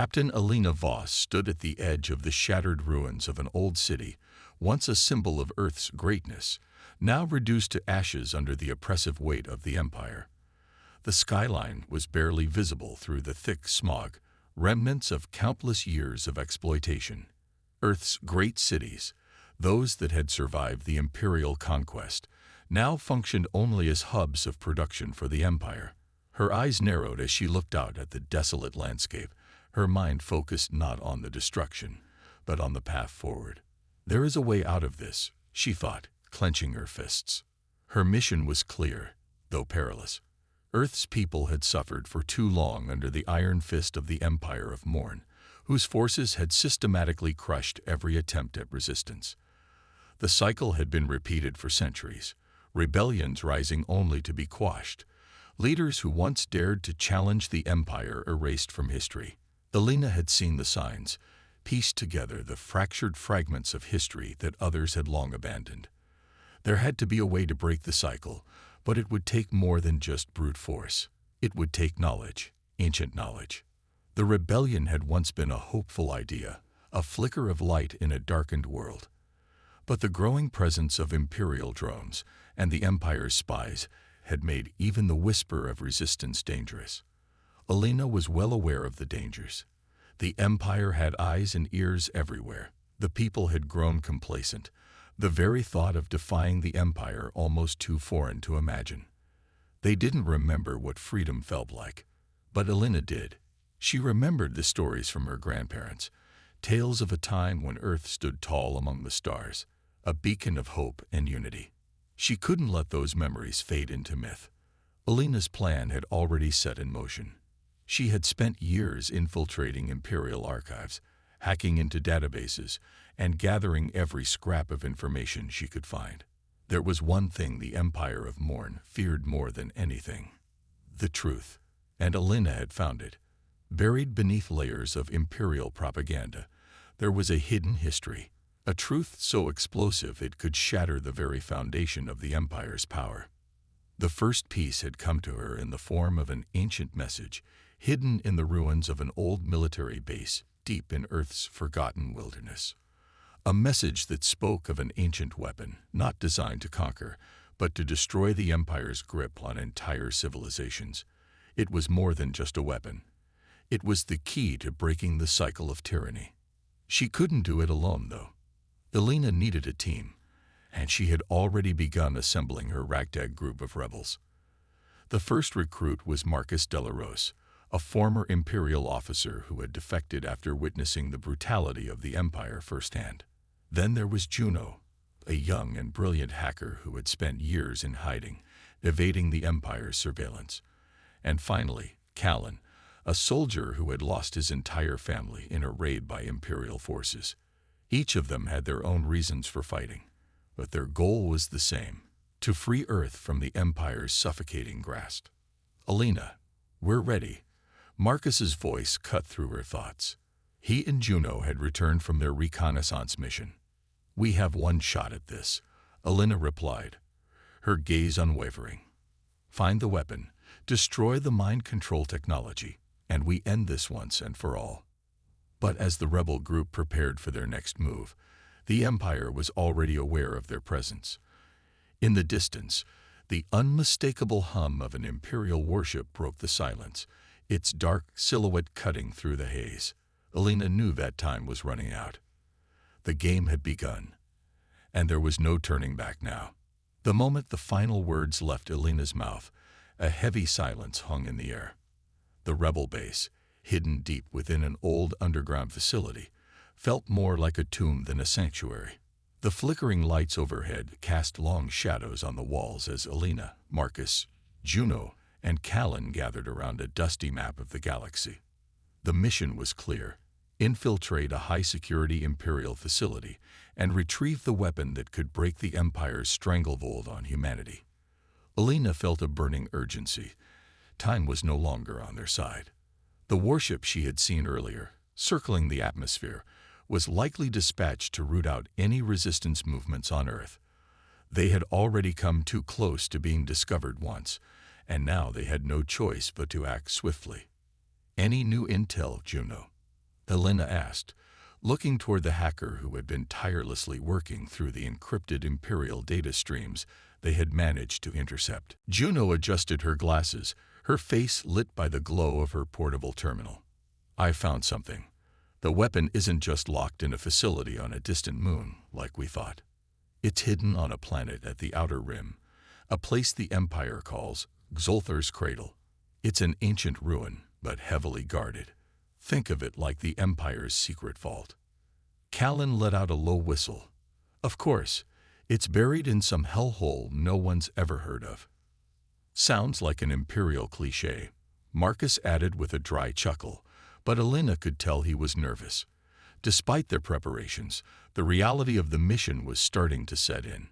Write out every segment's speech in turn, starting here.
Captain Alina Voss stood at the edge of the shattered ruins of an old city, once a symbol of Earth's greatness, now reduced to ashes under the oppressive weight of the Empire. The skyline was barely visible through the thick smog, remnants of countless years of exploitation. Earth's great cities, those that had survived the Imperial conquest, now functioned only as hubs of production for the Empire. Her eyes narrowed as she looked out at the desolate landscape, her mind focused not on the destruction, but on the path forward. There is a way out of this, she thought, clenching her fists. Her mission was clear, though perilous. Earth's people had suffered for too long under the iron fist of the Empire of Morn, whose forces had systematically crushed every attempt at resistance. The cycle had been repeated for centuries, rebellions rising only to be quashed, leaders who once dared to challenge the Empire erased from history. Alina had seen the signs, pieced together the fractured fragments of history that others had long abandoned. There had to be a way to break the cycle, but it would take more than just brute force. It would take knowledge, ancient knowledge. The rebellion had once been a hopeful idea, a flicker of light in a darkened world. But the growing presence of Imperial drones and the Empire's spies had made even the whisper of resistance dangerous. Alina was well aware of the dangers. The Empire had eyes and ears everywhere. The people had grown complacent, the very thought of defying the Empire almost too foreign to imagine. They didn't remember what freedom felt like, but Alina did. She remembered the stories from her grandparents, tales of a time when Earth stood tall among the stars, a beacon of hope and unity. She couldn't let those memories fade into myth. Alina's plan had already set in motion. She had spent years infiltrating Imperial archives, hacking into databases, and gathering every scrap of information she could find. There was one thing the Empire of Morn feared more than anything: the truth. And Alina had found it. Buried beneath layers of Imperial propaganda, there was a hidden history, a truth so explosive it could shatter the very foundation of the Empire's power. The first piece had come to her in the form of an ancient message, hidden in the ruins of an old military base deep in Earth's forgotten wilderness. A message that spoke of an ancient weapon, not designed to conquer, but to destroy the Empire's grip on entire civilizations. It was more than just a weapon. It was the key to breaking the cycle of tyranny. She couldn't do it alone, though. Alina needed a team, and she had already begun assembling her ragtag group of rebels. The first recruit was Marcus Delarose, a former Imperial officer who had defected after witnessing the brutality of the Empire firsthand. Then there was Juno, a young and brilliant hacker who had spent years in hiding, evading the Empire's surveillance. And finally, Callan, a soldier who had lost his entire family in a raid by Imperial forces. Each of them had their own reasons for fighting, but their goal was the same: to free Earth from the Empire's suffocating grasp. "Alina, we're ready." Marcus's voice cut through her thoughts. He and Juno had returned from their reconnaissance mission. "We have one shot at this," Alina replied, her gaze unwavering. "Find the weapon, destroy the mind control technology, and we end this once and for all." But as the rebel group prepared for their next move, the Empire was already aware of their presence. In the distance, the unmistakable hum of an Imperial warship broke the silence, its dark silhouette cutting through the haze. Alina knew that time was running out. The game had begun, and there was no turning back now. The moment the final words left Alina's mouth, a heavy silence hung in the air. The rebel base, hidden deep within an old underground facility, felt more like a tomb than a sanctuary. The flickering lights overhead cast long shadows on the walls as Alina, Marcus, Juno, and Callan gathered around a dusty map of the galaxy. The mission was clear: infiltrate a high-security Imperial facility and retrieve the weapon that could break the Empire's stranglehold on humanity. Alina felt a burning urgency. Time was no longer on their side. The warship she had seen earlier, circling the atmosphere, was likely dispatched to root out any resistance movements on Earth. They had already come too close to being discovered once, and now they had no choice but to act swiftly. "Any new intel, Juno?" Elena asked, looking toward the hacker who had been tirelessly working through the encrypted Imperial data streams they had managed to intercept. Juno adjusted her glasses, her face lit by the glow of her portable terminal. I found something. The weapon isn't just locked in a facility on a distant moon, like we thought. It's hidden on a planet at the outer rim, a place the Empire calls Xolther's Cradle. It's an ancient ruin, but heavily guarded. Think of it like the Empire's secret vault. Callan let out a low whistle. Of course, it's buried in some hellhole no one's ever heard of. Sounds like an Imperial cliché, Marcus added with a dry chuckle, but Elena could tell he was nervous. Despite their preparations, the reality of the mission was starting to set in.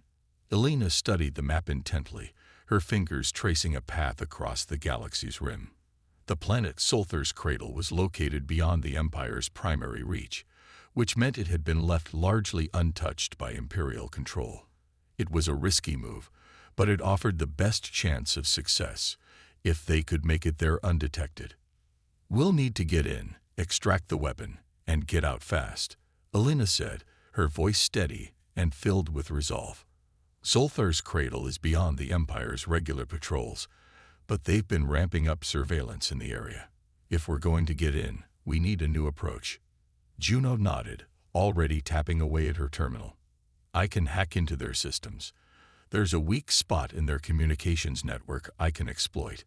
Elena studied the map intently, her fingers tracing a path across the galaxy's rim. The planet Xolther's Cradle was located beyond the Empire's primary reach, which meant it had been left largely untouched by Imperial control. It was a risky move, but it offered the best chance of success, if they could make it there undetected. We'll need to get in, extract the weapon, and get out fast, Elena said, her voice steady and filled with resolve. Xolther's Cradle is beyond the Empire's regular patrols, but they've been ramping up surveillance in the area. If we're going to get in, we need a new approach. Juno nodded, already tapping away at her terminal. I can hack into their systems. There's a weak spot in their communications network I can exploit.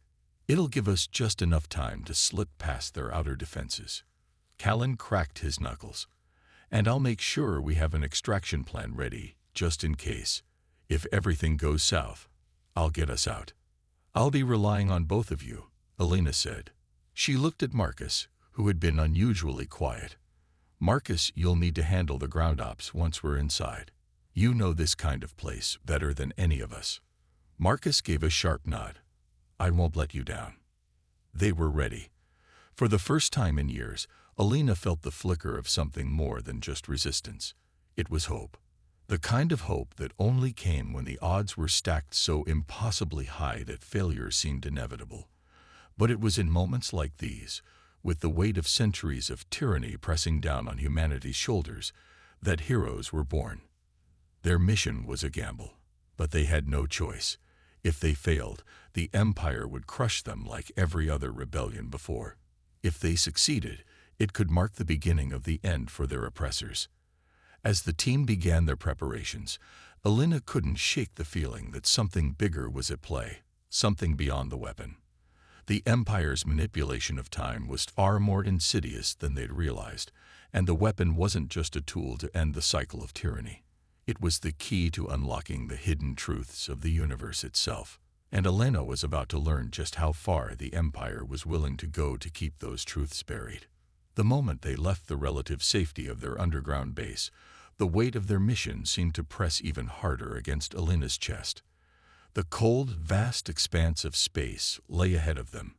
It'll give us just enough time to slip past their outer defenses. Callan cracked his knuckles. And I'll make sure we have an extraction plan ready, just in case. If everything goes south, I'll get us out. I'll be relying on both of you, Elena said. She looked at Marcus, who had been unusually quiet. Marcus, you'll need to handle the ground ops once we're inside. You know this kind of place better than any of us. Marcus gave a sharp nod. I won't let you down. They were ready. For the first time in years, Elena felt the flicker of something more than just resistance. It was hope. The kind of hope that only came when the odds were stacked so impossibly high that failure seemed inevitable. But it was in moments like these, with the weight of centuries of tyranny pressing down on humanity's shoulders, that heroes were born. Their mission was a gamble, but they had no choice. If they failed, the Empire would crush them like every other rebellion before. If they succeeded, it could mark the beginning of the end for their oppressors. As the team began their preparations, Elena couldn't shake the feeling that something bigger was at play, something beyond the weapon. The Empire's manipulation of time was far more insidious than they'd realized, and the weapon wasn't just a tool to end the cycle of tyranny. It was the key to unlocking the hidden truths of the universe itself, and Elena was about to learn just how far the Empire was willing to go to keep those truths buried. The moment they left the relative safety of their underground base, the weight of their mission seemed to press even harder against Elena's chest. The cold, vast expanse of space lay ahead of them,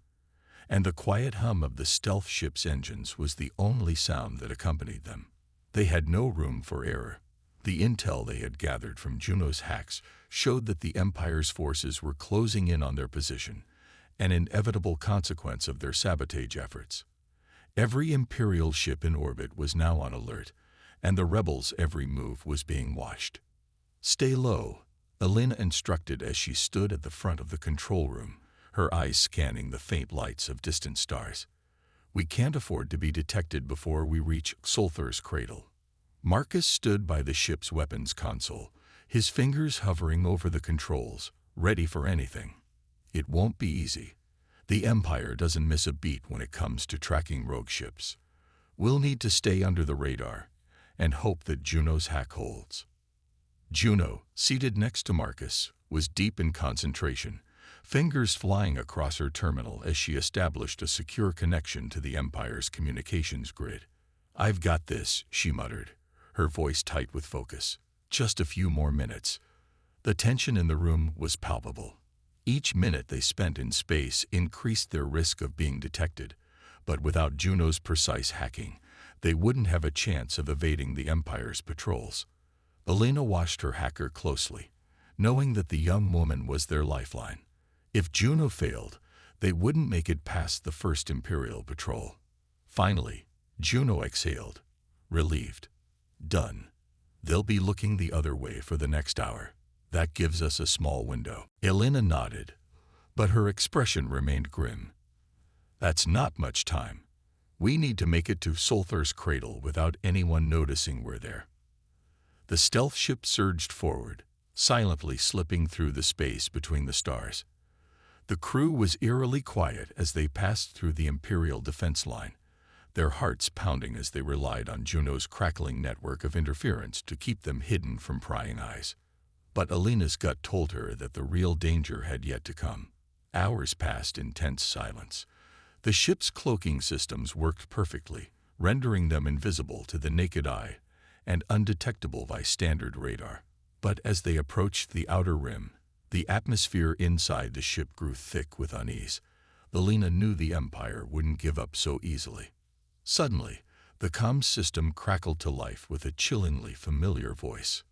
and the quiet hum of the stealth ship's engines was the only sound that accompanied them. They had no room for error. The intel they had gathered from Juno's hacks showed that the Empire's forces were closing in on their position, an inevitable consequence of their sabotage efforts. Every Imperial ship in orbit was now on alert, and the rebels' every move was being watched. Stay low, Elena instructed as she stood at the front of the control room, her eyes scanning the faint lights of distant stars. We can't afford to be detected before we reach Xolther's Cradle. Marcus stood by the ship's weapons console, his fingers hovering over the controls, ready for anything. It won't be easy. The Empire doesn't miss a beat when it comes to tracking rogue ships. We'll need to stay under the radar and hope that Juno's hack holds. Juno, seated next to Marcus, was deep in concentration, fingers flying across her terminal as she established a secure connection to the Empire's communications grid. I've got this, she muttered, her voice tight with focus. Just a few more minutes. The tension in the room was palpable. Each minute they spent in space increased their risk of being detected, but without Juno's precise hacking, they wouldn't have a chance of evading the Empire's patrols. Elena watched her hacker closely, knowing that the young woman was their lifeline. If Juno failed, they wouldn't make it past the first Imperial patrol. Finally, Juno exhaled, relieved. Done. They'll be looking the other way for the next hour. That gives us a small window. Elena nodded, but her expression remained grim. That's not much time. We need to make it to Sulthur's cradle without anyone noticing we're there. The stealth ship surged forward, silently slipping through the space between the stars. The crew was eerily quiet as they passed through the Imperial defense line, their hearts pounding as they relied on Juno's crackling network of interference to keep them hidden from prying eyes. But Elena's gut told her that the real danger had yet to come. Hours passed in tense silence. The ship's cloaking systems worked perfectly, rendering them invisible to the naked eye and undetectable by standard radar. But as they approached the outer rim, the atmosphere inside the ship grew thick with unease. Elena knew the Empire wouldn't give up so easily. Suddenly, the comms system crackled to life with a chillingly familiar voice.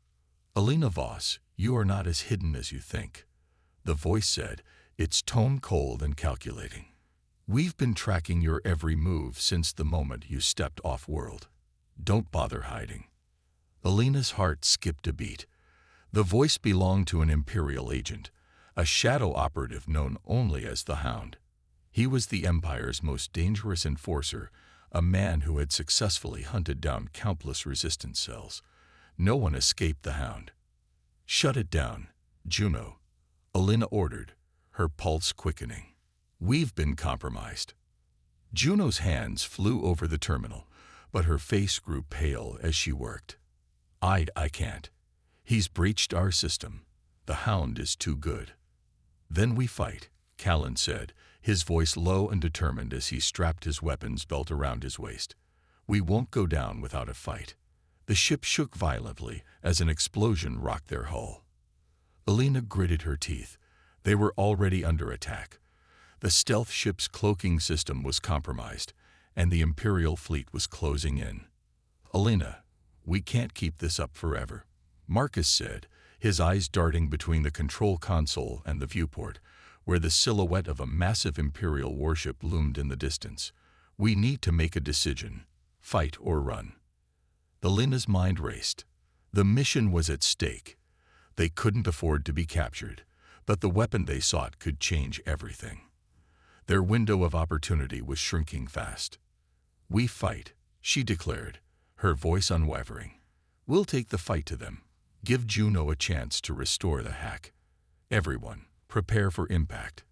"Elena Voss, you are not as hidden as you think," the voice said, its tone cold and calculating. "We've been tracking your every move since the moment you stepped off-world. Don't bother hiding." Elena's heart skipped a beat. The voice belonged to an Imperial agent, a shadow operative known only as the Hound. He was the Empire's most dangerous enforcer, a man who had successfully hunted down countless resistance cells. No one escaped the Hound. "Shut it down, Juno," Elena ordered, her pulse quickening. "We've been compromised." Juno's hands flew over the terminal, but her face grew pale as she worked. I can't. He's breached our system. The Hound is too good." "Then we fight," Callan said, his voice low and determined as he strapped his weapons belt around his waist. "We won't go down without a fight." The ship shook violently as an explosion rocked their hull. Elena gritted her teeth. They were already under attack. The stealth ship's cloaking system was compromised, and the Imperial fleet was closing in. "Elena, we can't keep this up forever," Marcus said, his eyes darting between the control console and the viewport, where the silhouette of a massive Imperial warship loomed in the distance. "We need to make a decision, fight or run." Elena's mind raced. The mission was at stake. They couldn't afford to be captured, but the weapon they sought could change everything. Their window of opportunity was shrinking fast. "We fight," she declared, her voice unwavering. "We'll take the fight to them. Give Juno a chance to restore the hack. Everyone, prepare for impact."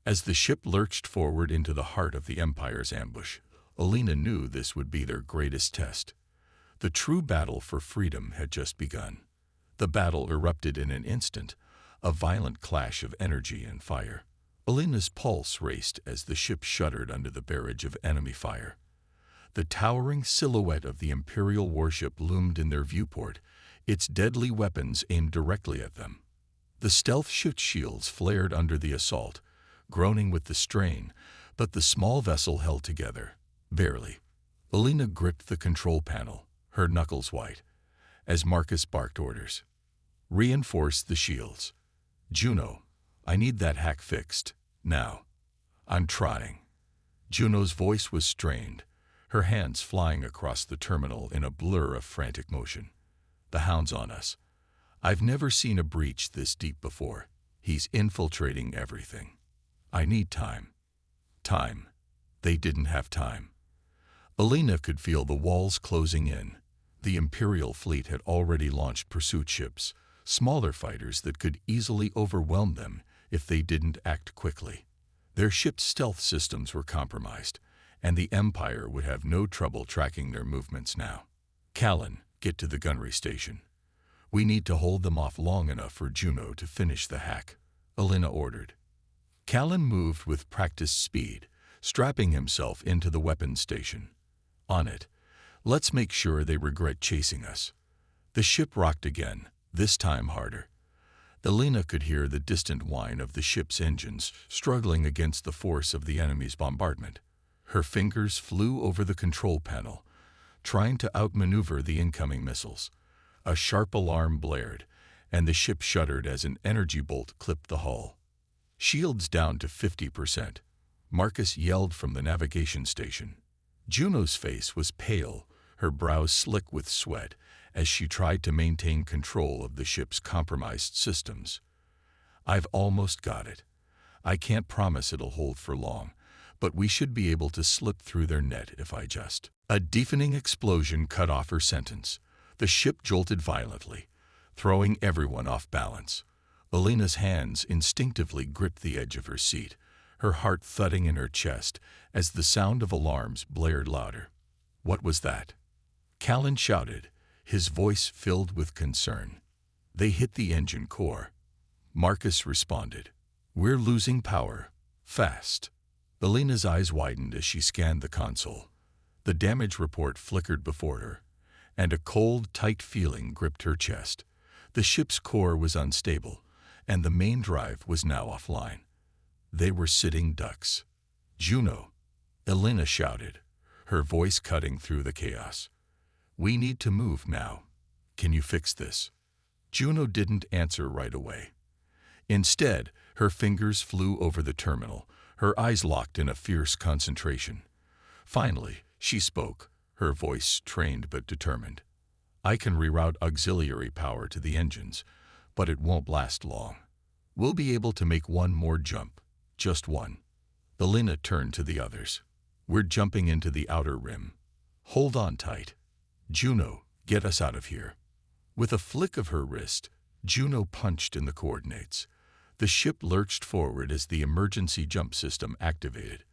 As the ship lurched forward into the heart of the Empire's ambush, Elena knew this would be their greatest test. The true battle for freedom had just begun. The battle erupted in an instant, a violent clash of energy and fire. Elena's pulse raced as the ship shuddered under the barrage of enemy fire. The towering silhouette of the Imperial warship loomed in their viewport, its deadly weapons aimed directly at them. The stealth ship's shields flared under the assault, groaning with the strain, but the small vessel held together, barely. Elena gripped the control panel, her knuckles white, as Marcus barked orders. "Reinforce the shields. Juno, I need that hack fixed, now." "I'm trying." Juno's voice was strained, her hands flying across the terminal in a blur of frantic motion. "The Hound's on us. I've never seen a breach this deep before. He's infiltrating everything. I need time." Time. They didn't have time. Elena could feel the walls closing in. The Imperial fleet had already launched pursuit ships, smaller fighters that could easily overwhelm them if they didn't act quickly. Their ship's stealth systems were compromised, and the Empire would have no trouble tracking their movements now. "Callan, get to the gunnery station. We need to hold them off long enough for Juno to finish the hack," Elena ordered. Callan moved with practiced speed, strapping himself into the weapons station. "On it. Let's make sure they regret chasing us." The ship rocked again, this time harder. Elena could hear the distant whine of the ship's engines struggling against the force of the enemy's bombardment. Her fingers flew over the control panel, trying to outmaneuver the incoming missiles. A sharp alarm blared, and the ship shuddered as an energy bolt clipped the hull. "Shields down to 50%. Marcus yelled from the navigation station. Juno's face was pale, her brows slick with sweat, as she tried to maintain control of the ship's compromised systems. "I've almost got it. I can't promise it'll hold for long, but we should be able to slip through their net if I just—" A deafening explosion cut off her sentence. The ship jolted violently, throwing everyone off balance. Alina's hands instinctively gripped the edge of her seat, her heart thudding in her chest as the sound of alarms blared louder. "What was that?" Callan shouted, his voice filled with concern. "They hit the engine core," Marcus responded. "We're losing power. Fast." Alina's eyes widened as she scanned the console. The damage report flickered before her, and a cold, tight feeling gripped her chest. The ship's core was unstable, and the main drive was now offline. They were sitting ducks. "Juno," Alina shouted, her voice cutting through the chaos. "We need to move now. Can you fix this?" Juno didn't answer right away. Instead, her fingers flew over the terminal, her eyes locked in a fierce concentration. Finally, she spoke, her voice trained but determined. "I can reroute auxiliary power to the engines, but it won't last long. We'll be able to make one more jump, just one." Alina turned to the others. "We're jumping into the outer rim. Hold on tight. Juno, get us out of here." With a flick of her wrist, Juno punched in the coordinates. The ship lurched forward as the emergency jump system activated.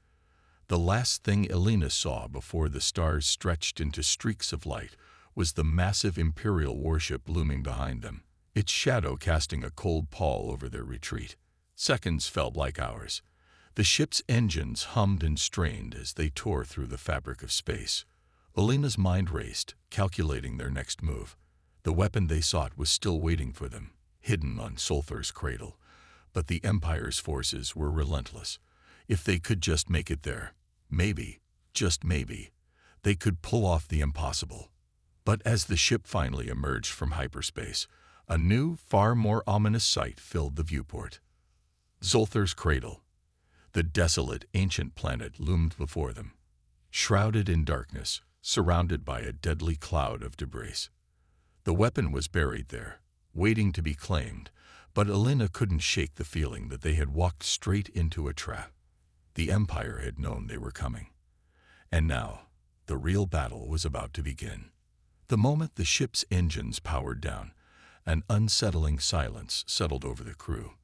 The last thing Alina saw before the stars stretched into streaks of light was the massive Imperial warship looming behind them, its shadow casting a cold pall over their retreat. Seconds felt like hours. The ship's engines hummed and strained as they tore through the fabric of space. Alina's mind raced, calculating their next move. The weapon they sought was still waiting for them, hidden on Sulthur's cradle. But the Empire's forces were relentless. If they could just make it there, maybe, just maybe, they could pull off the impossible. But as the ship finally emerged from hyperspace, a new, far more ominous sight filled the viewport. Sulthur's cradle. The desolate, ancient planet loomed before them, shrouded in darkness, surrounded by a deadly cloud of debris. The weapon was buried there, waiting to be claimed, but Alina couldn't shake the feeling that they had walked straight into a trap. The Empire had known they were coming. And now, the real battle was about to begin. The moment the ship's engines powered down, an unsettling silence settled over the crew.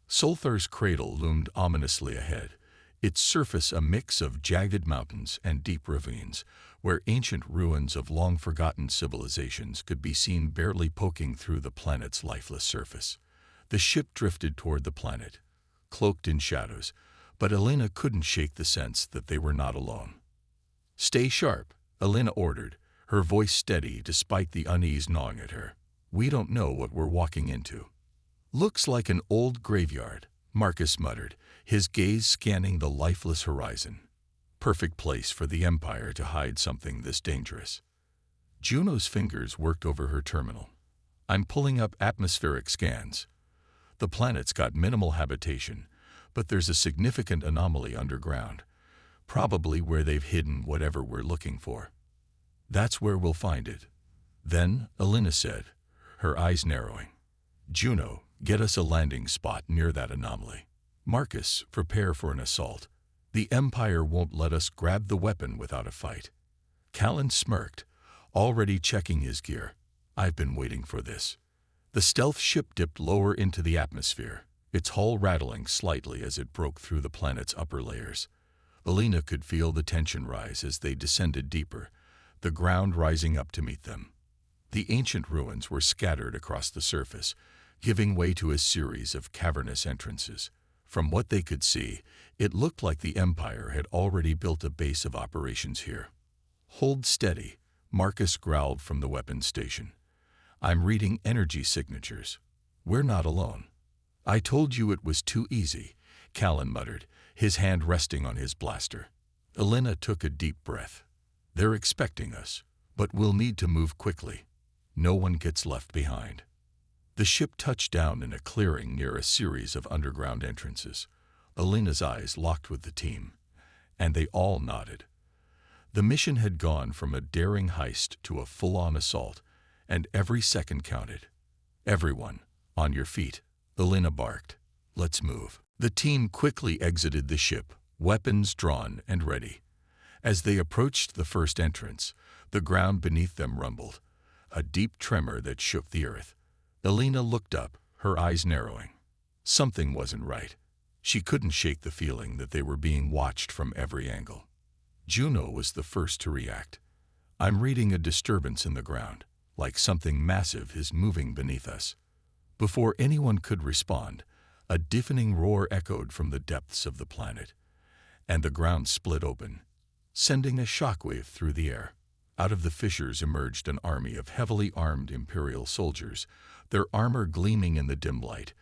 Sulthur's cradle loomed ominously ahead, its surface a mix of jagged mountains and deep ravines, where ancient ruins of long-forgotten civilizations could be seen barely poking through the planet's lifeless surface. The ship drifted toward the planet, cloaked in shadows, but Alina couldn't shake the sense that they were not alone. "Stay sharp," Alina ordered, her voice steady despite the unease gnawing at her. "We don't know what we're walking into." "Looks like an old graveyard," Marcus muttered, his gaze scanning the lifeless horizon. Perfect place for the Empire to hide something this dangerous. Juno's fingers worked over her terminal. "I'm pulling up atmospheric scans. The planet's got minimal habitation, but there's a significant anomaly underground, probably where they've hidden whatever we're looking for. That's where we'll find it." Then, Alina said, her eyes narrowing, "Juno, get us a landing spot near that anomaly. Marcus, prepare for an assault. The Empire won't let us grab the weapon without a fight." Callan smirked, already checking his gear. "I've been waiting for this." The stealth ship dipped lower into the atmosphere, its hull rattling slightly as it broke through the planet's upper layers. Alina could feel the tension rise as they descended deeper, the ground rising up to meet them. The ancient ruins were scattered across the surface, giving way to a series of cavernous entrances. From what they could see, it looked like the Empire had already built a base of operations here. "Hold steady," Marcus growled from the weapons station. "I'm reading energy signatures. We're not alone." "I told you it was too easy," Callan muttered, his hand resting on his blaster. Alina took a deep breath. "They're expecting us, but we'll need to move quickly. No one gets left behind." The ship touched down in a clearing near a series of underground entrances. Alina's eyes locked with the team, and they all nodded. The mission had gone from a daring heist to a full-on assault, and every second counted. "Everyone, on your feet," Elena barked. "Let's move." The team quickly exited the ship, weapons drawn and ready. As they approached the first entrance, the ground beneath them rumbled, a deep tremor that shook the earth. Elena looked up, her eyes narrowing. Something wasn't right. She couldn't shake the feeling that they were being watched from every angle. Juno was the first to react. "I'm reading a disturbance in the ground, like something massive is moving beneath us." Before anyone could respond, a deafening roar echoed from the depths of the planet, and the ground split open, sending a shockwave through the air. Out of the fissures emerged an army of heavily armed Imperial soldiers, their armor gleaming in the dim light,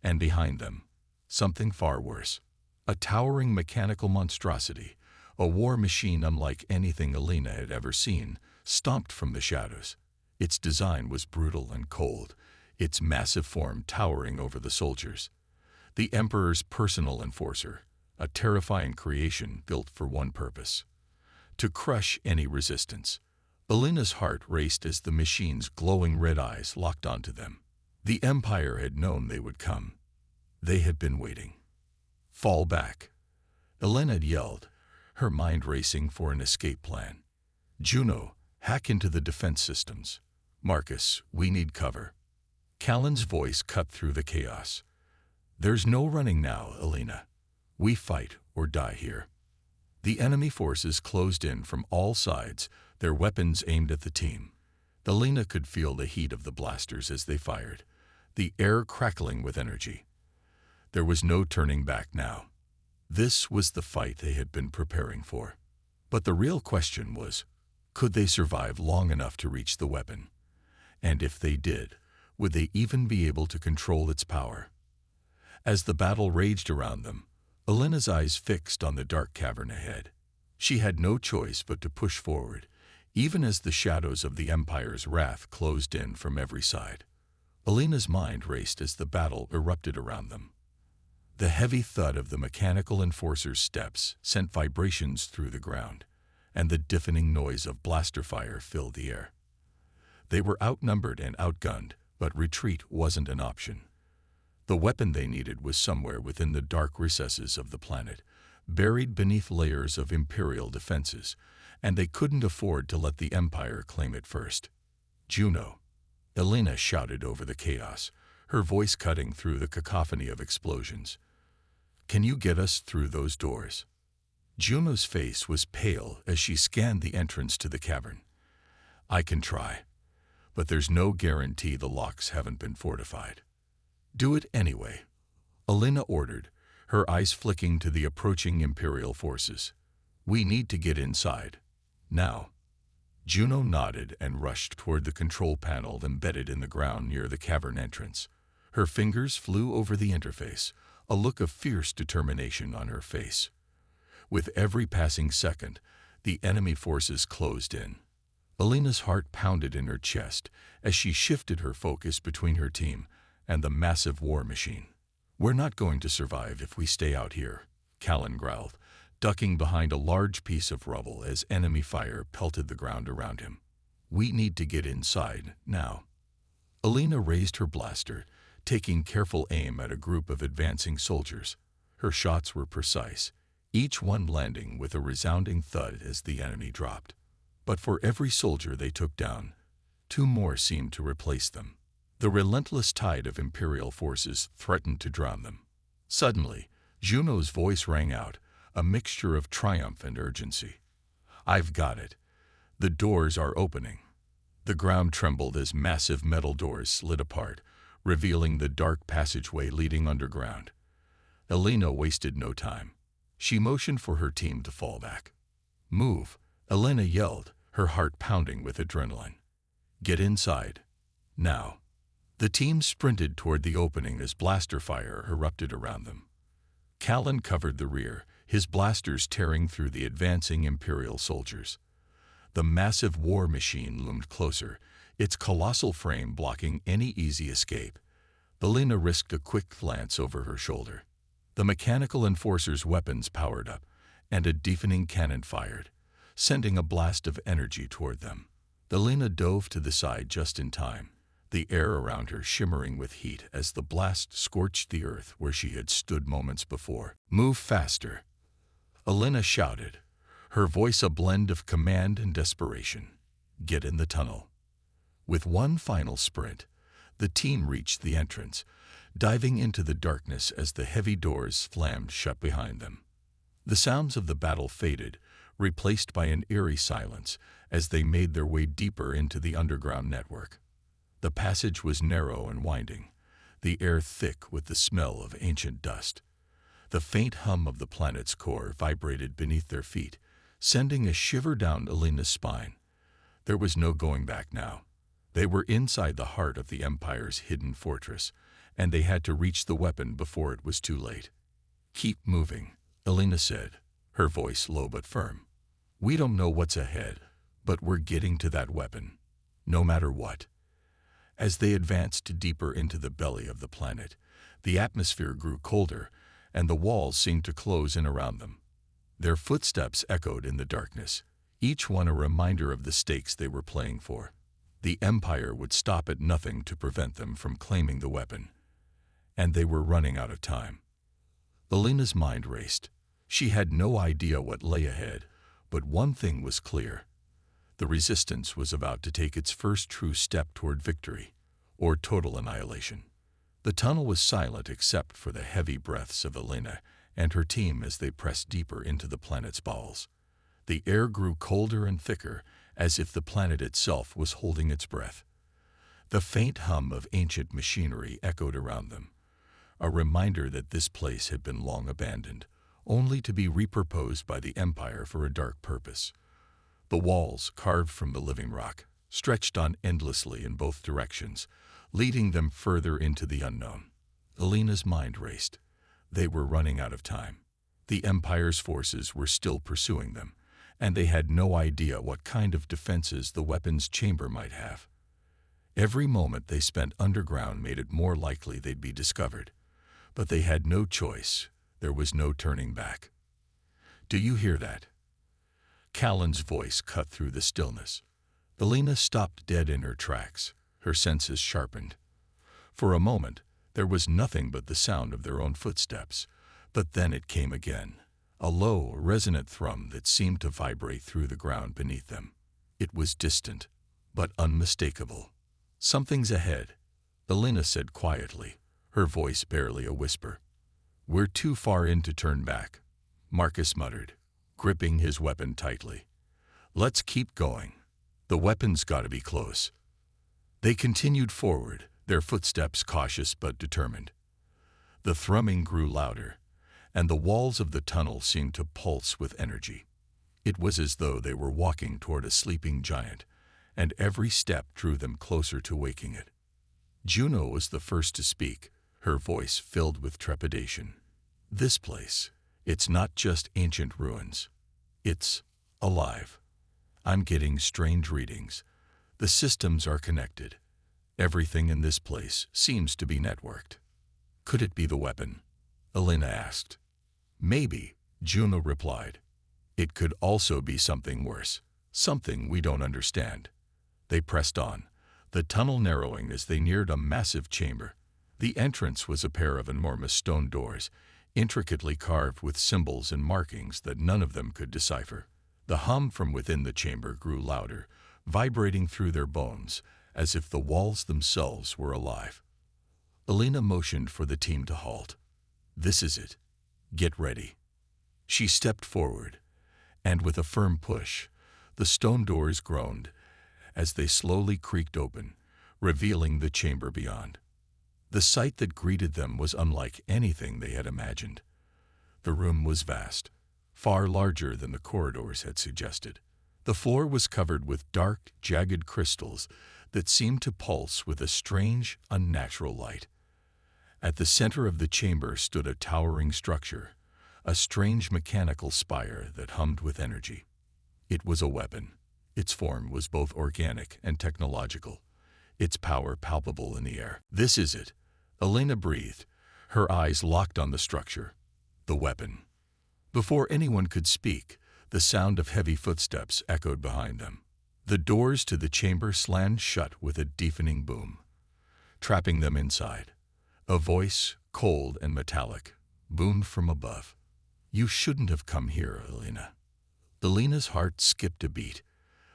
and behind them, something far worse. A towering mechanical monstrosity, a war machine unlike anything Elena had ever seen, stomped from the shadows. Its design was brutal and cold, its massive form towering over the soldiers. The Emperor's personal enforcer, a terrifying creation built for one purpose: to crush any resistance. Elena's heart raced as the machine's glowing red eyes locked onto them. The Empire had known they would come. They had been waiting. "Fall back," Elena yelled, her mind racing for an escape plan. "Juno, hack into the defense systems. Marcus, we need cover." Callan's voice cut through the chaos. "There's no running now, Elena. We fight or die here." The enemy forces closed in from all sides, their weapons aimed at the team. Elena could feel the heat of the blasters as they fired, the air crackling with energy. There was no turning back now. This was the fight they had been preparing for. But the real question was, could they survive long enough to reach the weapon? And if they did, would they even be able to control its power? As the battle raged around them, Elena's eyes fixed on the dark cavern ahead. She had no choice but to push forward, even as the shadows of the Empire's wrath closed in from every side. Elena's mind raced as the battle erupted around them. The heavy thud of the mechanical enforcer's steps sent vibrations through the ground, and the deafening noise of blaster fire filled the air. They were outnumbered and outgunned, but retreat wasn't an option. The weapon they needed was somewhere within the dark recesses of the planet, buried beneath layers of Imperial defenses, and they couldn't afford to let the Empire claim it first. "Juno," Elena shouted over the chaos, her voice cutting through the cacophony of explosions. "Can you get us through those doors?" Juno's face was pale as she scanned the entrance to the cavern. "I can try, but there's no guarantee the locks haven't been fortified." "Do it anyway," Elena ordered, her eyes flicking to the approaching Imperial forces. "We need to get inside. Now." Juno nodded and rushed toward the control panel embedded in the ground near the cavern entrance. Her fingers flew over the interface, a look of fierce determination on her face. With every passing second, the enemy forces closed in. Elena's heart pounded in her chest as she shifted her focus between her team and the massive war machine. "We're not going to survive if we stay out here," Callan growled, ducking behind a large piece of rubble as enemy fire pelted the ground around him. "We need to get inside, now." Elena raised her blaster, taking careful aim at a group of advancing soldiers. Her shots were precise, each one landing with a resounding thud as the enemy dropped. But for every soldier they took down, two more seemed to replace them. The relentless tide of Imperial forces threatened to drown them. Suddenly, Juno's voice rang out, a mixture of triumph and urgency. "I've got it. The doors are opening." The ground trembled as massive metal doors slid apart, revealing the dark passageway leading underground. Elena wasted no time. She motioned for her team to fall back. "Move," Elena yelled, her heart pounding with adrenaline. "Get inside. Now." The team sprinted toward the opening as blaster fire erupted around them. Callan covered the rear, his blasters tearing through the advancing Imperial soldiers. The massive war machine loomed closer, its colossal frame blocking any easy escape. Elena risked a quick glance over her shoulder. The mechanical enforcer's weapons powered up, and a deafening cannon fired, sending a blast of energy toward them. Elena dove to the side just in time, the air around her shimmering with heat as the blast scorched the earth where she had stood moments before. "Move faster," Elena shouted, her voice a blend of command and desperation. "Get in the tunnel." With one final sprint, the team reached the entrance, diving into the darkness as the heavy doors slammed shut behind them. The sounds of the battle faded, replaced by an eerie silence as they made their way deeper into the underground network. The passage was narrow and winding, the air thick with the smell of ancient dust. The faint hum of the planet's core vibrated beneath their feet, sending a shiver down Elena's spine. There was no going back now. They were inside the heart of the Empire's hidden fortress, and they had to reach the weapon before it was too late. "Keep moving," Elena said, her voice low but firm. "We don't know what's ahead, but we're getting to that weapon, no matter what." As they advanced deeper into the belly of the planet, the atmosphere grew colder, and the walls seemed to close in around them. Their footsteps echoed in the darkness, each one a reminder of the stakes they were playing for. The Empire would stop at nothing to prevent them from claiming the weapon, and they were running out of time. Elena's mind raced. She had no idea what lay ahead, but one thing was clear. The Resistance was about to take its first true step toward victory, or total annihilation. The tunnel was silent except for the heavy breaths of Elena and her team as they pressed deeper into the planet's bowels. The air grew colder and thicker, as if the planet itself was holding its breath. The faint hum of ancient machinery echoed around them, a reminder that this place had been long abandoned, only to be repurposed by the Empire for a dark purpose. The walls, carved from the living rock, stretched on endlessly in both directions, leading them further into the unknown. Elena's mind raced. They were running out of time. The Empire's forces were still pursuing them, and they had no idea what kind of defenses the weapons chamber might have. Every moment they spent underground made it more likely they'd be discovered, but they had no choice. There was no turning back. "Do you hear that?" Callan's voice cut through the stillness. Elena stopped dead in her tracks, her senses sharpened. For a moment, there was nothing but the sound of their own footsteps, but then it came again, a low, resonant thrum that seemed to vibrate through the ground beneath them. It was distant, but unmistakable. "Something's ahead," Elena said quietly, her voice barely a whisper. "We're too far in to turn back," Marcus muttered, gripping his weapon tightly. "Let's keep going. The weapon's got to be close." They continued forward, their footsteps cautious but determined. The thrumming grew louder, and the walls of the tunnel seemed to pulse with energy. It was as though they were walking toward a sleeping giant, and every step drew them closer to waking it. Juno was the first to speak, her voice filled with trepidation. "This place, it's not just ancient ruins. It's alive. I'm getting strange readings. The systems are connected. Everything in this place seems to be networked." "Could it be the weapon?" Elena asked. "Maybe," Juno replied. "It could also be something worse, something we don't understand." They pressed on, the tunnel narrowing as they neared a massive chamber. The entrance was a pair of enormous stone doors, intricately carved with symbols and markings that none of them could decipher. The hum from within the chamber grew louder, vibrating through their bones, as if the walls themselves were alive. Elena motioned for the team to halt. "This is it. Get ready." She stepped forward, and with a firm push, the stone doors groaned as they slowly creaked open, revealing the chamber beyond. The sight that greeted them was unlike anything they had imagined. The room was vast, far larger than the corridors had suggested. The floor was covered with dark, jagged crystals that seemed to pulse with a strange, unnatural light. At the center of the chamber stood a towering structure, a strange mechanical spire that hummed with energy. It was a weapon. Its form was both organic and technological, its power palpable in the air. "This is it," Elena breathed, her eyes locked on the structure. The weapon. Before anyone could speak, The sound of heavy footsteps echoed behind them. The doors to the chamber slammed shut with a deafening boom, trapping them inside. A voice, cold and metallic, boomed from above. "You shouldn't have come here, Elena." Elena's heart skipped a beat.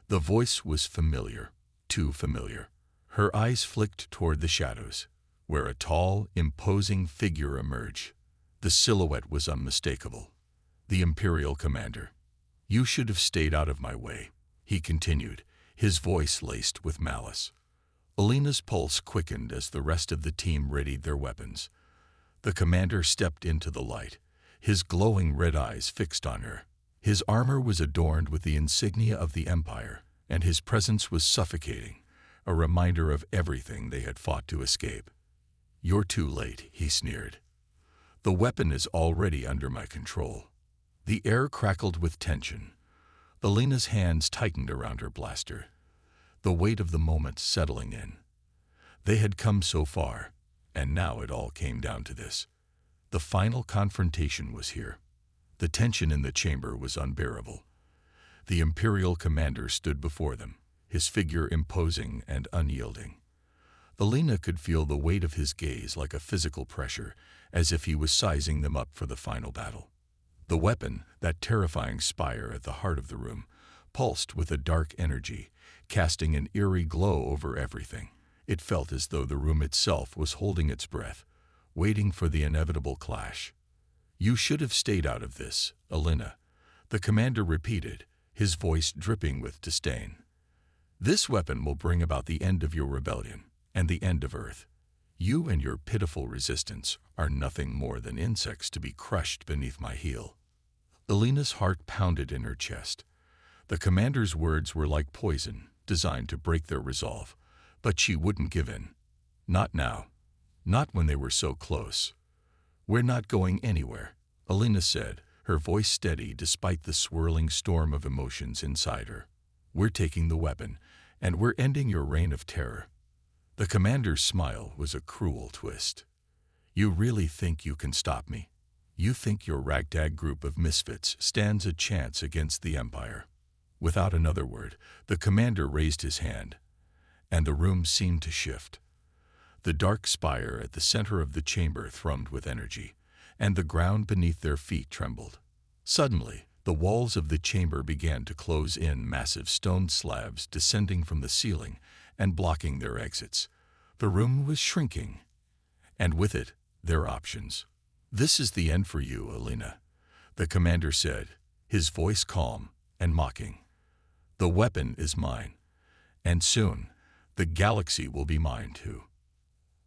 The voice was familiar, too familiar. Her eyes flicked toward the shadows, where a tall, imposing figure emerged. The silhouette was unmistakable. The Imperial commander. "You should have stayed out of my way," he continued, his voice laced with malice. Elena's pulse quickened as the rest of the team readied their weapons. The commander stepped into the light, his glowing red eyes fixed on her. His armor was adorned with the insignia of the Empire, and his presence was suffocating, a reminder of everything they had fought to escape. "You're too late," he sneered. "The weapon is already under my control." The air crackled with tension. Elena's hands tightened around her blaster, the weight of the moment settling in. They had come so far, and now it all came down to this. The final confrontation was here. The tension in the chamber was unbearable. The Imperial commander stood before them, his figure imposing and unyielding. Elena could feel the weight of his gaze like a physical pressure, as if he was sizing them up for the final battle. The weapon, that terrifying spire at the heart of the room, pulsed with a dark energy, casting an eerie glow over everything. It felt as though the room itself was holding its breath, waiting for the inevitable clash. "You should have stayed out of this, Elena," the commander repeated, his voice dripping with disdain. "This weapon will bring about the end of your rebellion and the end of Earth. You and your pitiful resistance are nothing more than insects to be crushed beneath my heel." Elena's heart pounded in her chest. The commander's words were like poison, designed to break their resolve, but she wouldn't give in. Not now. Not when they were so close. "We're not going anywhere," Elena said, her voice steady despite the swirling storm of emotions inside her. "We're taking the weapon, and we're ending your reign of terror." The commander's smile was a cruel twist. "You really think you can stop me? You think your ragtag group of misfits stands a chance against the Empire?" Without another word, the commander raised his hand, and the room seemed to shift. The dark spire at the center of the chamber thrummed with energy, and the ground beneath their feet trembled. Suddenly, the walls of the chamber began to close in, massive stone slabs descending from the ceiling and blocking their exits. The room was shrinking, and with it, their options. "This is the end for you, Elena," the commander said, his voice calm and mocking. "The weapon is mine, and soon, the galaxy will be mine too."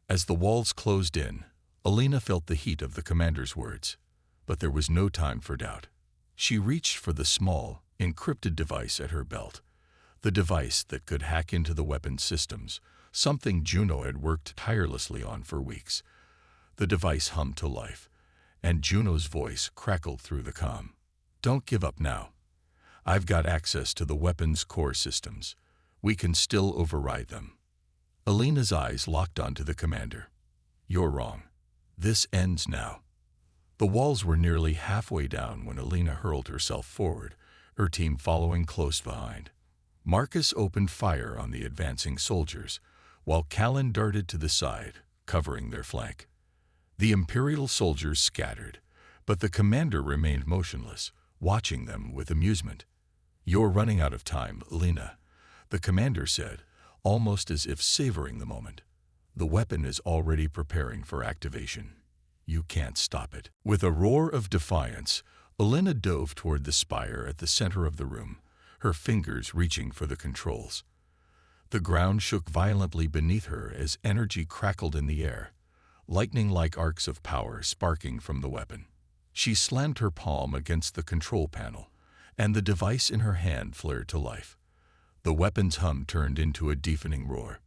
As the walls closed in, Elena felt the heat of the commander's words, but there was no time for doubt. She reached for the small, encrypted device at her belt, the device that could hack into the weapon's systems, something Juno had worked tirelessly on for weeks. The device hummed to life, and Juno's voice crackled through the comm. "Don't give up now. I've got access to the weapon's core systems. We can still override them." Elena's eyes locked onto the commander. "You're wrong. This ends now." The walls were nearly halfway down when Elena hurled herself forward, her team following close behind. Marcus opened fire on the advancing soldiers, while Callan darted to the side, covering their flank. The Imperial soldiers scattered, but the commander remained motionless, watching them with amusement. "You're running out of time, Elena," the commander said, almost as if savoring the moment. "The weapon is already preparing for activation. You can't stop it." With a roar of defiance, Elena dove toward the spire at the center of the room, her fingers reaching for the controls. The ground shook violently beneath her as energy crackled in the air, lightning-like arcs of power sparking from the weapon. She slammed her palm against the control panel, and the device in her hand flared to life. The weapon's hum turned into a deafening roar.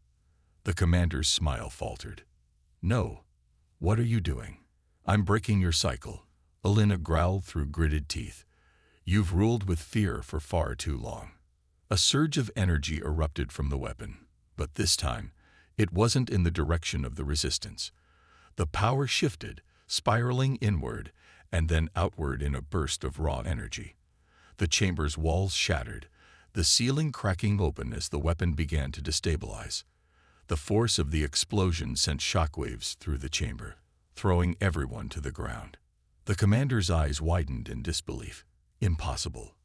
The commander's smile faltered. "No. What are you doing?" "I'm breaking your cycle," Elena growled through gritted teeth. "You've ruled with fear for far too long." A surge of energy erupted from the weapon, but this time, it wasn't in the direction of the resistance. The power shifted, spiraling inward, and then outward in a burst of raw energy. The chamber's walls shattered, the ceiling cracking open as the weapon began to destabilize. The force of the explosion sent shockwaves through the chamber, throwing everyone to the ground. The commander's eyes widened in disbelief. Impossible.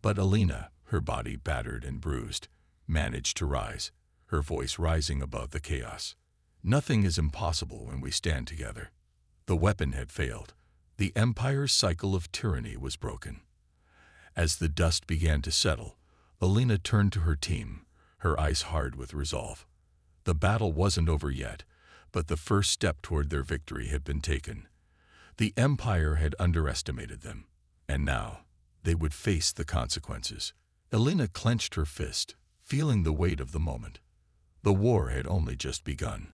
But Alina, her body battered and bruised, managed to rise, her voice rising above the chaos. Nothing is impossible when we stand together. The weapon had failed. The Empire's cycle of tyranny was broken. As the dust began to settle, Alina turned to her team, her eyes hard with resolve. The battle wasn't over yet, but the first step toward their victory had been taken. The Empire had underestimated them, and now they would face the consequences. Alina clenched her fist, feeling the weight of the moment. The war had only just begun.